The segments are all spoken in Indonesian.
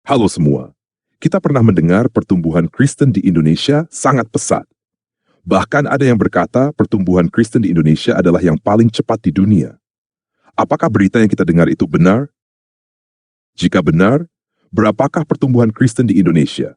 Halo semua, kita pernah mendengar pertumbuhan Kristen di Indonesia sangat pesat. Bahkan ada yang berkata pertumbuhan Kristen di Indonesia adalah yang paling cepat di dunia. Apakah berita yang kita dengar itu benar? Jika benar, berapakah pertumbuhan Kristen di Indonesia?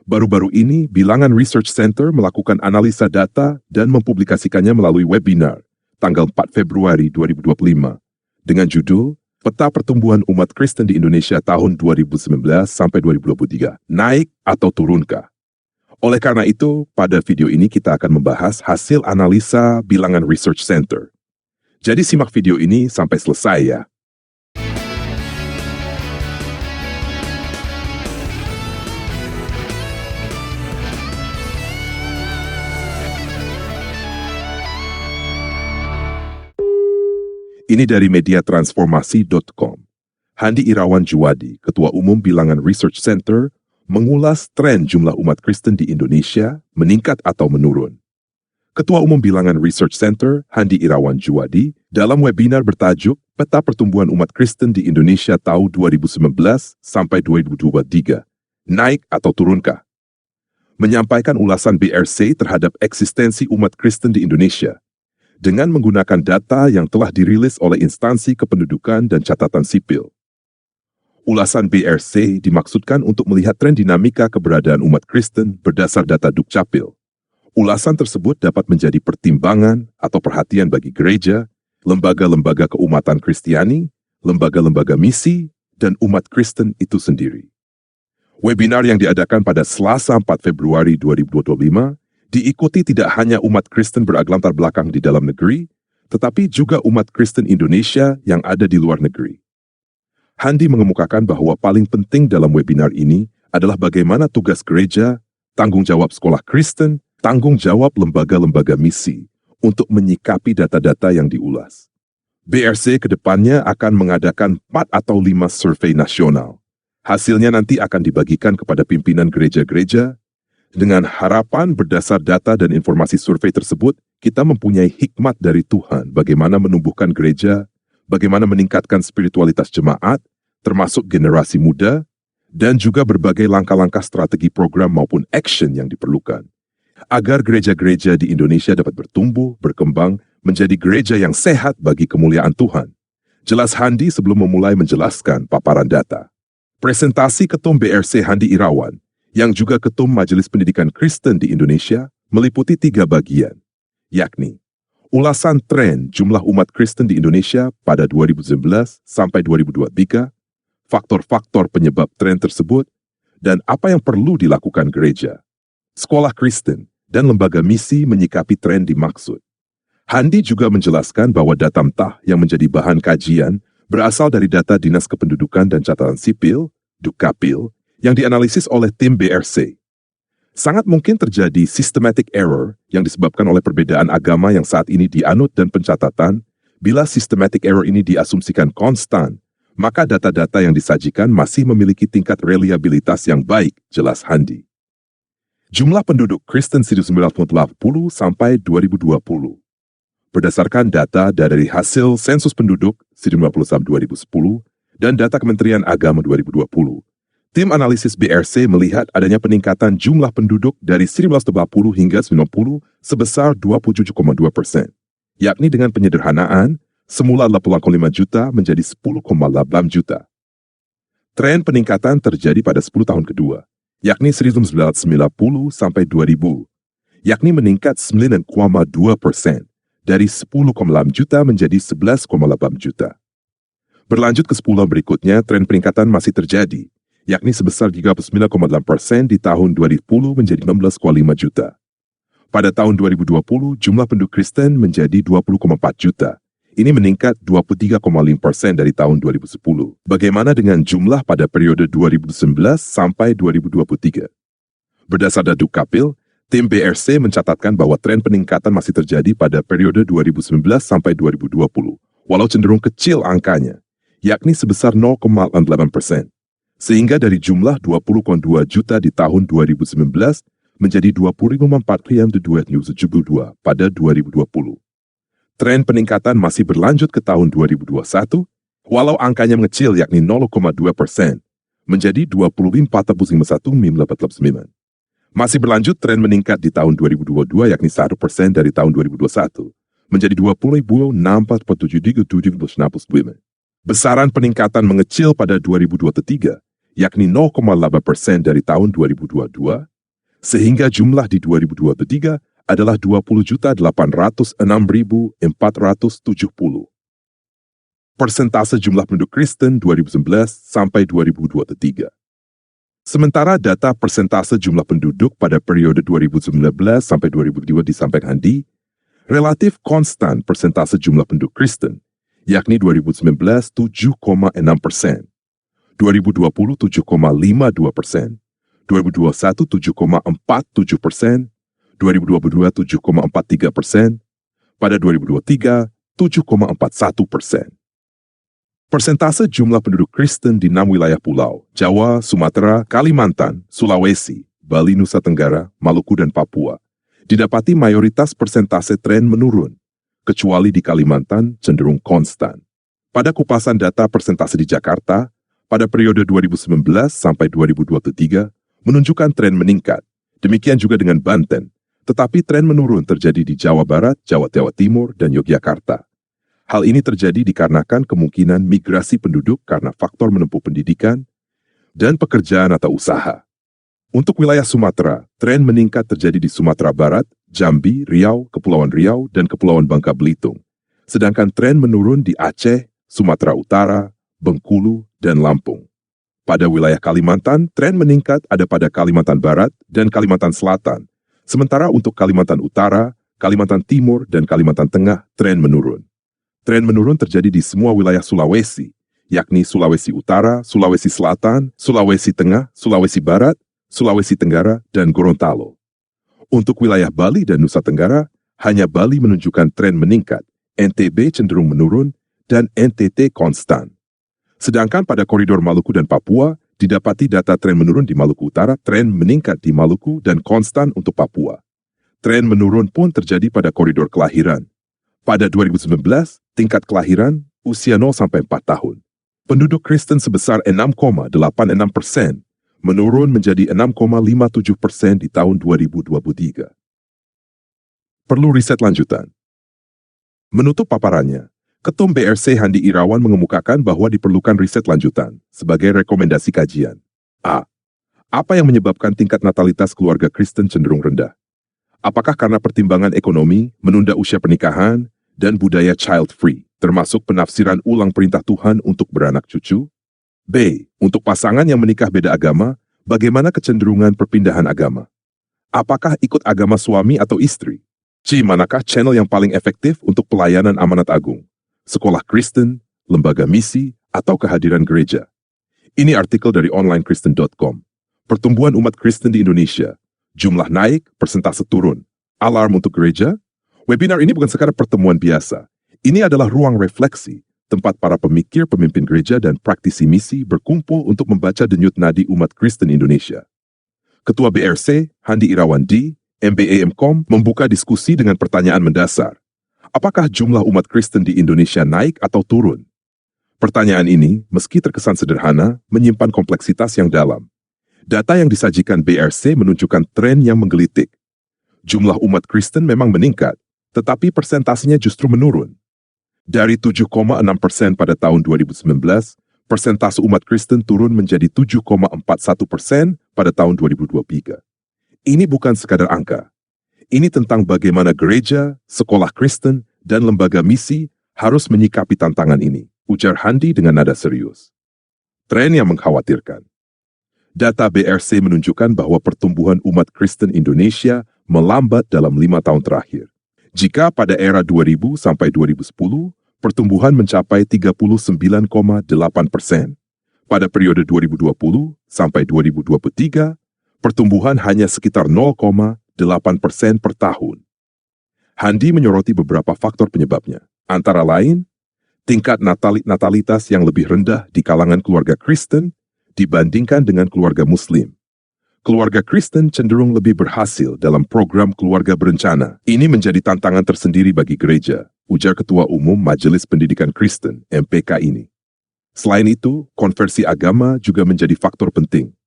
Baru-baru ini, Bilangan Research Center melakukan analisa data dan mempublikasikannya melalui webinar tanggal 4 Februari 2025 dengan judul Peta Pertumbuhan Umat Kristen di Indonesia tahun 2019 sampai 2023, naik atau turunkah? Oleh karena itu, pada video ini kita akan membahas hasil analisa Bilangan Research Center. Jadi simak video ini sampai selesai ya. Ini dari mediatransformasi.com. Handi Irawan Juwadi, Ketua Umum Bilangan Research Center, mengulas tren jumlah umat Kristen di Indonesia meningkat atau menurun. Ketua Umum Bilangan Research Center, Handi Irawan Juwadi, dalam webinar bertajuk Peta Pertumbuhan Umat Kristen di Indonesia tahun 2019 sampai 2023, naik atau turunkah? Menyampaikan ulasan BRC terhadap eksistensi umat Kristen di Indonesia, dengan menggunakan data yang telah dirilis oleh instansi kependudukan dan catatan sipil. Ulasan BRC dimaksudkan untuk melihat tren dinamika keberadaan umat Kristen berdasar data Dukcapil. Ulasan tersebut dapat menjadi pertimbangan atau perhatian bagi gereja, lembaga-lembaga keumatan Kristiani, lembaga-lembaga misi, dan umat Kristen itu sendiri. Webinar yang diadakan pada Selasa 4 Februari 2025 diikuti tidak hanya umat Kristen beragam latar belakang di dalam negeri, tetapi juga umat Kristen Indonesia yang ada di luar negeri. Handi mengemukakan bahwa paling penting dalam webinar ini adalah bagaimana tugas gereja, tanggung jawab sekolah Kristen, tanggung jawab lembaga-lembaga misi untuk menyikapi data-data yang diulas. BRC kedepannya akan mengadakan 4 atau 5 survei nasional. Hasilnya nanti akan dibagikan kepada pimpinan gereja-gereja. Dengan harapan berdasar data dan informasi survei tersebut, kita mempunyai hikmat dari Tuhan bagaimana menumbuhkan gereja, bagaimana meningkatkan spiritualitas jemaat, termasuk generasi muda, dan juga berbagai langkah-langkah strategi program maupun action yang diperlukan, agar gereja-gereja di Indonesia dapat bertumbuh, berkembang, menjadi gereja yang sehat bagi kemuliaan Tuhan. Jelas Handi sebelum memulai menjelaskan paparan data. Presentasi Ketum BRC Handi Irawan, yang juga Ketum Majelis Pendidikan Kristen di Indonesia, meliputi 3 bagian, yakni ulasan tren jumlah umat Kristen di Indonesia pada 2019 sampai 2023, faktor-faktor penyebab tren tersebut, dan apa yang perlu dilakukan gereja, sekolah Kristen, dan lembaga misi menyikapi tren dimaksud. Handi juga menjelaskan bahwa data mentah yang menjadi bahan kajian berasal dari data Dinas Kependudukan dan Catatan Sipil, Dukcapil, yang dianalisis oleh tim BRC. Sangat mungkin terjadi systematic error yang disebabkan oleh perbedaan agama yang saat ini dianut dan pencatatan. Bila systematic error ini diasumsikan konstan, maka data-data yang disajikan masih memiliki tingkat reliabilitas yang baik, jelas Handi. Jumlah penduduk Kristen 1980 sampai 2020. Berdasarkan data dari hasil sensus penduduk 1990-2010 dan data Kementerian Agama 2020, tim analisis BRC melihat adanya peningkatan jumlah penduduk dari 1980 hingga 90 sebesar 27,2%, yakni dengan penyederhanaan, semula 8,5 juta menjadi 10,8 juta. Tren peningkatan terjadi pada 10 tahun kedua, yakni 1990 sampai 2000, yakni meningkat 9,2% dari 10,8 juta menjadi 11,8 juta. Berlanjut ke 10 berikutnya, tren peningkatan masih terjadi, yakni sebesar 39,8% di tahun 2010 menjadi 16,5 juta. Pada tahun 2020, jumlah penduduk Kristen menjadi 20,4 juta. Ini meningkat 23,5% dari tahun 2010. Bagaimana dengan jumlah pada periode 2019 sampai 2023? Berdasar data Dukcapil, tim BRC mencatatkan bahwa tren peningkatan masih terjadi pada periode 2019 sampai 2020, walau cenderung kecil angkanya, yakni sebesar 0,8%. Sehingga dari jumlah 20,2 juta di tahun 2019 menjadi 20,472 pada 2020. Tren peningkatan masih berlanjut ke tahun 2021, walau angkanya mengecil yakni 0,2%. menjadi 25.49. Masih berlanjut tren meningkat di tahun 2022 yakni 1% dari tahun 2021 menjadi 20.047,7. Besaran peningkatan mengecil pada 2023 yakni 0,8% dari tahun 2022 sehingga jumlah di 2023 adalah 20.806.470. Persentase jumlah penduduk Kristen 2019 sampai 2023. Sementara data persentase jumlah penduduk pada periode 2019 sampai 2022 disampaikan Handi, relatif konstan persentase jumlah penduduk Kristen, yakni 2019 7,6%, 2020 7,52%, 2021 7,47%, 2022 7,43%, pada 2023 7,41%. Persentase jumlah penduduk Kristen di 6 wilayah pulau, Jawa, Sumatera, Kalimantan, Sulawesi, Bali, Nusa Tenggara, Maluku, dan Papua, didapati mayoritas persentase tren menurun, kecuali di Kalimantan cenderung konstan. Pada kupasan data persentase di Jakarta, pada periode 2019 sampai 2023, menunjukkan tren meningkat, demikian juga dengan Banten, tetapi tren menurun terjadi di Jawa Barat, Jawa Timur, dan Yogyakarta. Hal ini terjadi dikarenakan kemungkinan migrasi penduduk karena faktor menempuh pendidikan dan pekerjaan atau usaha. Untuk wilayah Sumatera, tren meningkat terjadi di Sumatera Barat, Jambi, Riau, Kepulauan Riau, dan Kepulauan Bangka Belitung. Sedangkan tren menurun di Aceh, Sumatera Utara, Bengkulu, dan Lampung. Pada wilayah Kalimantan, tren meningkat ada pada Kalimantan Barat dan Kalimantan Selatan. Sementara untuk Kalimantan Utara, Kalimantan Timur, dan Kalimantan Tengah, tren menurun. Tren menurun terjadi di semua wilayah Sulawesi, yakni Sulawesi Utara, Sulawesi Selatan, Sulawesi Tengah, Sulawesi Barat, Sulawesi Tenggara, dan Gorontalo. Untuk wilayah Bali dan Nusa Tenggara, hanya Bali menunjukkan tren meningkat, NTB cenderung menurun, dan NTT konstan. Sedangkan pada koridor Maluku dan Papua, didapati data tren menurun di Maluku Utara, tren meningkat di Maluku, dan konstan untuk Papua. Tren menurun pun terjadi pada koridor kelahiran. Pada 2019, tingkat kelahiran usia 0-4 tahun. Penduduk Kristen sebesar 6,86%, menurun menjadi 6,57% di tahun 2023. Perlu riset lanjutan. Menutup paparannya, Ketum BRC Handi Irawan mengemukakan bahwa diperlukan riset lanjutan sebagai rekomendasi kajian. A. Apa yang menyebabkan tingkat natalitas keluarga Kristen cenderung rendah? Apakah karena pertimbangan ekonomi, menunda usia pernikahan, dan budaya child-free, termasuk penafsiran ulang perintah Tuhan untuk beranak cucu? B. Untuk pasangan yang menikah beda agama, bagaimana kecenderungan perpindahan agama? Apakah ikut agama suami atau istri? C. Manakah channel yang paling efektif untuk pelayanan amanat agung? Sekolah Kristen, lembaga misi, atau kehadiran gereja? Ini artikel dari onlinekristen.com. Pertumbuhan umat Kristen di Indonesia. Jumlah naik, persentase turun. Alarm untuk gereja? Webinar ini bukan sekadar pertemuan biasa. Ini adalah ruang refleksi, tempat para pemikir, pemimpin gereja, dan praktisi misi berkumpul untuk membaca denyut nadi umat Kristen Indonesia. Ketua BRC, Handi Irawan D., MBA/MCom, membuka diskusi dengan pertanyaan mendasar. Apakah jumlah umat Kristen di Indonesia naik atau turun? Pertanyaan ini, meski terkesan sederhana, menyimpan kompleksitas yang dalam. Data yang disajikan BRC menunjukkan tren yang menggelitik. Jumlah umat Kristen memang meningkat, tetapi persentasenya justru menurun. Dari 7,6% pada tahun 2019, persentase umat Kristen turun menjadi 7,41% pada tahun 2023. Ini bukan sekadar angka. Ini tentang bagaimana gereja, sekolah Kristen, dan lembaga misi harus menyikapi tantangan ini, ujar Handi dengan nada serius. Tren yang mengkhawatirkan. Data BRC menunjukkan bahwa pertumbuhan umat Kristen Indonesia melambat dalam 5 tahun terakhir. Jika pada era 2000 sampai 2010, pertumbuhan mencapai 39,8%. Pada periode 2020 sampai 2023, pertumbuhan hanya sekitar 0,8% per tahun. Handi menyoroti beberapa faktor penyebabnya, antara lain, tingkat natalitas yang lebih rendah di kalangan keluarga Kristen dibandingkan dengan keluarga Muslim. Keluarga Kristen cenderung lebih berhasil dalam program keluarga berencana. Ini menjadi tantangan tersendiri bagi gereja, ujar Ketua Umum Majelis Pendidikan Kristen, MPK ini. Selain itu, konversi agama juga menjadi faktor penting.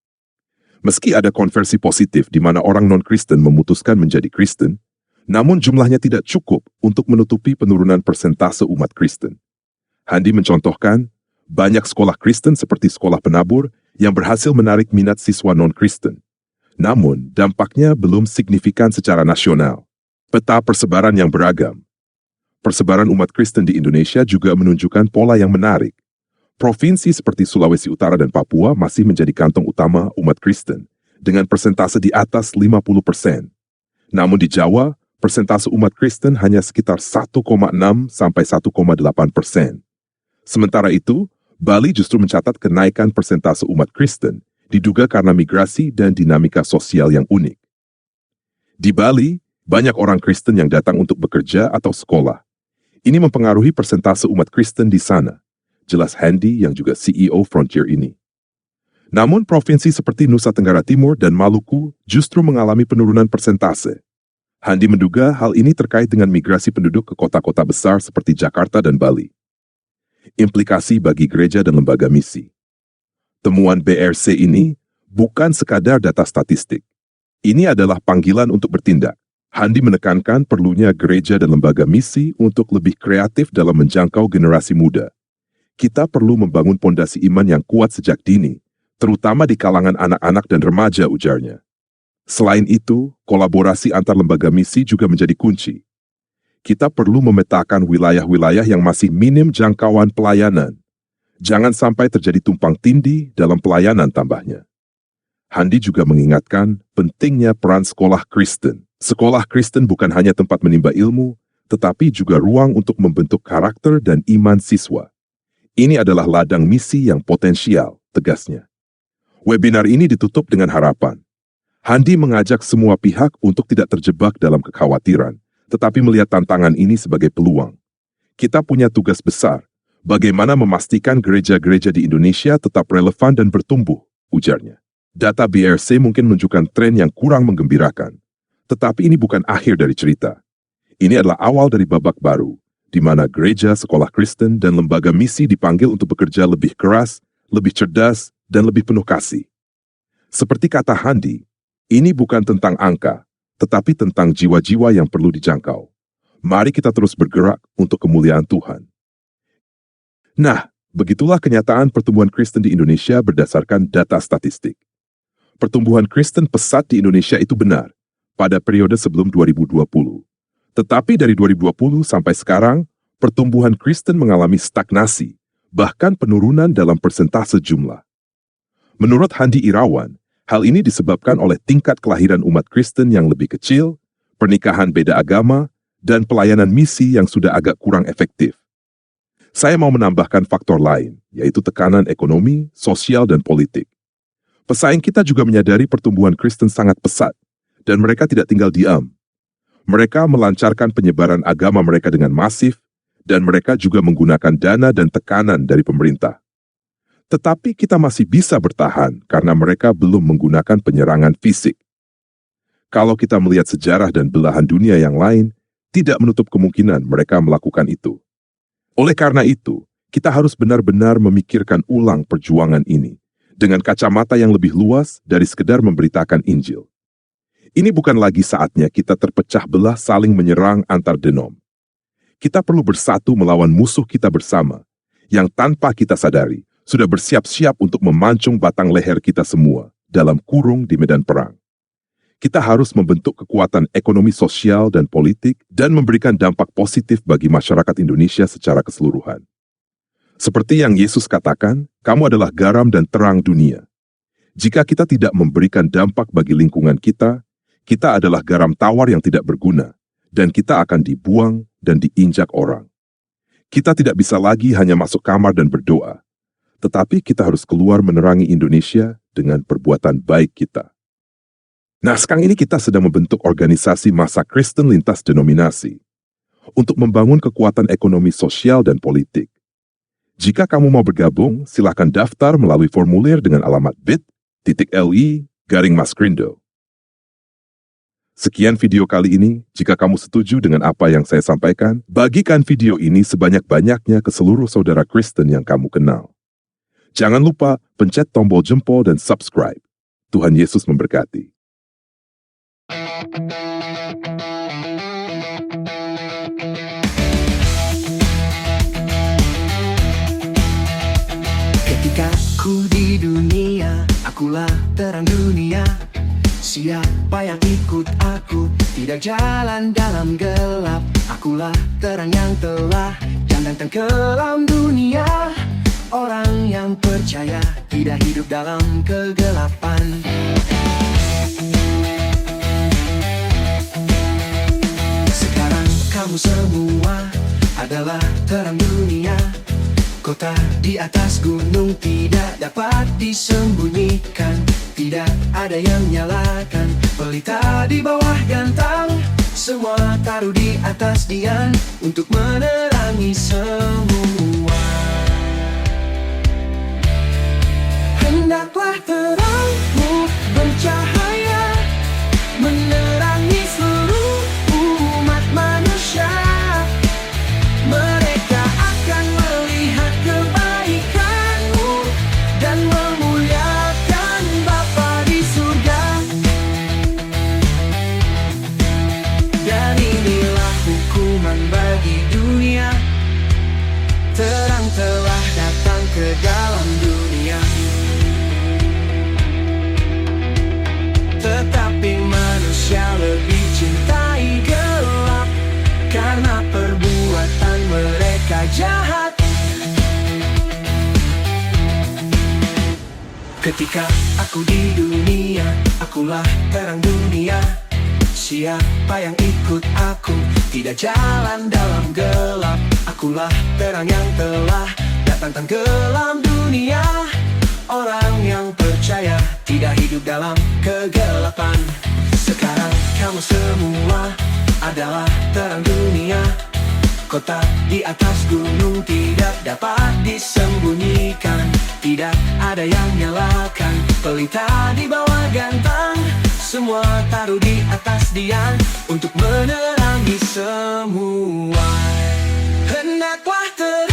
Meski ada konversi positif di mana orang non-Kristen memutuskan menjadi Kristen, namun jumlahnya tidak cukup untuk menutupi penurunan persentase umat Kristen. Handi mencontohkan, banyak sekolah Kristen seperti sekolah penabur yang berhasil menarik minat siswa non-Kristen. Namun, dampaknya belum signifikan secara nasional. Peta persebaran yang beragam. Persebaran umat Kristen di Indonesia juga menunjukkan pola yang menarik. Provinsi seperti Sulawesi Utara dan Papua masih menjadi kantong utama umat Kristen, dengan persentase di atas 50%. Namun di Jawa, persentase umat Kristen hanya sekitar 1,6 sampai 1,8%. Sementara itu, Bali justru mencatat kenaikan persentase umat Kristen, diduga karena migrasi dan dinamika sosial yang unik. Di Bali, banyak orang Kristen yang datang untuk bekerja atau sekolah. Ini mempengaruhi persentase umat Kristen di sana. Jelas Handi yang juga CEO Frontier ini. Namun provinsi seperti Nusa Tenggara Timur dan Maluku justru mengalami penurunan persentase. Handi menduga hal ini terkait dengan migrasi penduduk ke kota-kota besar seperti Jakarta dan Bali. Implikasi bagi gereja dan lembaga misi. Temuan BRC ini bukan sekadar data statistik. Ini adalah panggilan untuk bertindak. Handi menekankan perlunya gereja dan lembaga misi untuk lebih kreatif dalam menjangkau generasi muda. Kita perlu membangun pondasi iman yang kuat sejak dini, terutama di kalangan anak-anak dan remaja, ujarnya. Selain itu, kolaborasi antar lembaga misi juga menjadi kunci. Kita perlu memetakan wilayah-wilayah yang masih minim jangkauan pelayanan. Jangan sampai terjadi tumpang tindih dalam pelayanan, tambahnya. Handi juga mengingatkan pentingnya peran sekolah Kristen. Sekolah Kristen bukan hanya tempat menimba ilmu, tetapi juga ruang untuk membentuk karakter dan iman siswa. Ini adalah ladang misi yang potensial, tegasnya. Webinar ini ditutup dengan harapan. Handi mengajak semua pihak untuk tidak terjebak dalam kekhawatiran, tetapi melihat tantangan ini sebagai peluang. Kita punya tugas besar, bagaimana memastikan gereja-gereja di Indonesia tetap relevan dan bertumbuh, ujarnya. Data BRC mungkin menunjukkan tren yang kurang menggembirakan, tetapi ini bukan akhir dari cerita. Ini adalah awal dari babak baru, di mana gereja, sekolah Kristen, dan lembaga misi dipanggil untuk bekerja lebih keras, lebih cerdas, dan lebih penuh kasih. Seperti kata Handi, ini bukan tentang angka, tetapi tentang jiwa-jiwa yang perlu dijangkau. Mari kita terus bergerak untuk kemuliaan Tuhan. Nah, begitulah kenyataan pertumbuhan Kristen di Indonesia berdasarkan data statistik. Pertumbuhan Kristen pesat di Indonesia itu benar, pada periode sebelum 2020. Tetapi dari 2020 sampai sekarang, pertumbuhan Kristen mengalami stagnasi, bahkan penurunan dalam persentase jumlah. Menurut Handi Irawan, hal ini disebabkan oleh tingkat kelahiran umat Kristen yang lebih kecil, pernikahan beda agama, dan pelayanan misi yang sudah agak kurang efektif. Saya mau menambahkan faktor lain, yaitu tekanan ekonomi, sosial, dan politik. Pesaing kita juga menyadari pertumbuhan Kristen sangat pesat, dan mereka tidak tinggal diam. Mereka melancarkan penyebaran agama mereka dengan masif, dan mereka juga menggunakan dana dan tekanan dari pemerintah. Tetapi kita masih bisa bertahan karena mereka belum menggunakan penyerangan fisik. Kalau kita melihat sejarah dan belahan dunia yang lain, tidak menutup kemungkinan mereka melakukan itu. Oleh karena itu, kita harus benar-benar memikirkan ulang perjuangan ini dengan kacamata yang lebih luas dari sekedar memberitakan Injil. Ini bukan lagi saatnya kita terpecah belah saling menyerang antar denom. Kita perlu bersatu melawan musuh kita bersama, yang tanpa kita sadari, sudah bersiap-siap untuk memancung batang leher kita semua dalam kurung di medan perang. Kita harus membentuk kekuatan ekonomi sosial dan politik dan memberikan dampak positif bagi masyarakat Indonesia secara keseluruhan. Seperti yang Yesus katakan, kamu adalah garam dan terang dunia. Jika kita tidak memberikan dampak bagi lingkungan kita adalah garam tawar yang tidak berguna, dan kita akan dibuang dan diinjak orang. Kita tidak bisa lagi hanya masuk kamar dan berdoa, tetapi kita harus keluar menerangi Indonesia dengan perbuatan baik kita. Nah, sekarang ini kita sedang membentuk organisasi massa Kristen lintas denominasi untuk membangun kekuatan ekonomi sosial dan politik. Jika kamu mau bergabung, silakan daftar melalui formulir dengan alamat bit.ly/Mas Krindo. Sekian video kali ini. Jika kamu setuju dengan apa yang saya sampaikan, bagikan video ini sebanyak-banyaknya ke seluruh saudara Kristen yang kamu kenal. Jangan lupa pencet tombol jempol dan subscribe. Tuhan Yesus memberkati. Ketika ku di dunia, akulah terang dunia. Siapa yang ikut aku, tidak jalan dalam gelap. Akulah terang yang telah datang ke dalam dunia. Orang yang percaya tidak hidup dalam kegelapan. Sekarang kamu semua adalah terang dunia. Kota di atas gunung tidak dapat disembunyikan. Tidak ada yang nyalakan pelita di bawah gantang. Semua taruh di atas dian untuk menerangi semua. Hendaklah terangmu bercahaya, menerangi seluruh umat manusia. Mereka akan melihat kebaikanmu dan memuliakan Bapa di surga. Dan inilah hukuman bagi dunia, terang telah datang ke dalam dunia. Tetapi manusia lebih cintai gelap, karena perbuatan mereka jahat. Ketika aku di dunia, akulah terang dunia. Siapa yang ikut aku, tidak jalan dalam gelap. Akulah terang yang telah datang ke dalam dunia. Orang yang percaya tidak hidup dalam kegelapan. Sekarang kamu semua adalah terang dunia. Kota di atas gunung tidak dapat disembunyikan. Tidak ada yang nyalakan pelita di bawah gantang. Semua taruh di atas dian untuk menerangi semua. Hendaklah terang